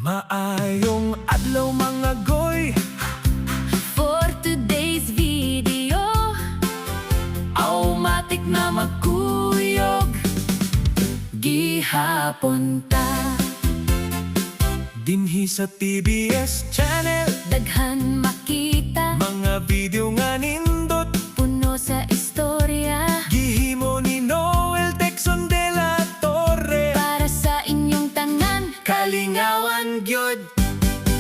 Maayong adlaw mga goy. For today's video, Automatic na magkuyog. gihapon ta Dinhi sa TBS Channel, daghan makita, mga video nga nindot. puno sa istorya. Gihimo ni Noel Texon de la Torre, Para sa inyong tangan, kalingawan gyud.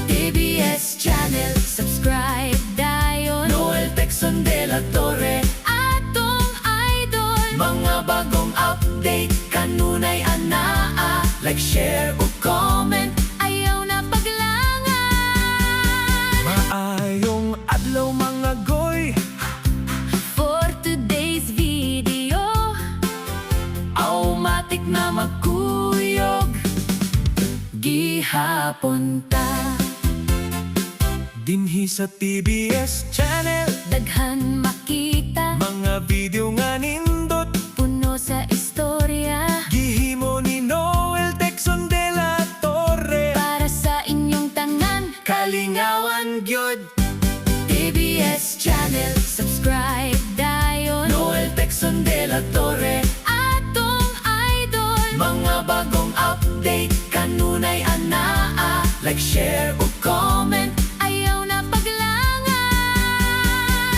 TBS Channel, subscribe dayon. Noel Texon de la Torre, Atong idol, mga bagong update kanunay anaa. Like, share ug comment. ayaw na paglangan. Maayong adlaw mga goy. For today's video, Automatic na magkuyog. gihapon ta Dinhi sa TBS Channel, daghan makita, mga video nga nindot. puno sa istorya. Gihimo ni Noel Texon de la Torre, Para sa inyong tangan, kalingawan gyud. TBS Channel, subscribe dayon. Noel Texon de la Torre, Atong idol, mga bagong update kanunay anaa. Like, share ug comment. ayaw na paglangan.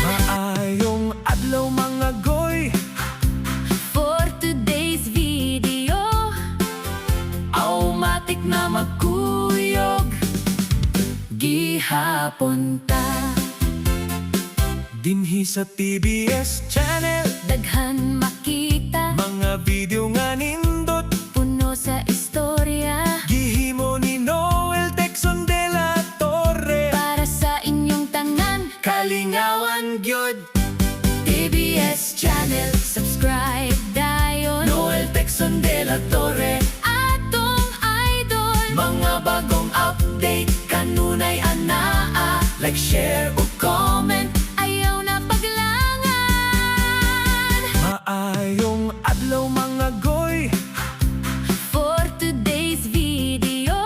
Maayong adlaw mga goy. For today's video, Automatic na magkuyog. gihapon ta Dinhi sa TBS Channel, daghan makita, mga video nga nindot. puno sa istorya. Gihimo ni Noel Texon de la Torre, Para sa inyong tangan, kalingawan gyud. TBS Channel, subscribe dayon. Noel Texon de la Torre, Atong idol, mga bagong update kanunay anaa. Like, share ug comment. ayaw na paglangan. Maayong adlaw mga goy. For today's video,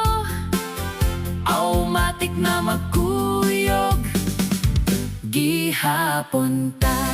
Automatic na magkuyog. gihapon ta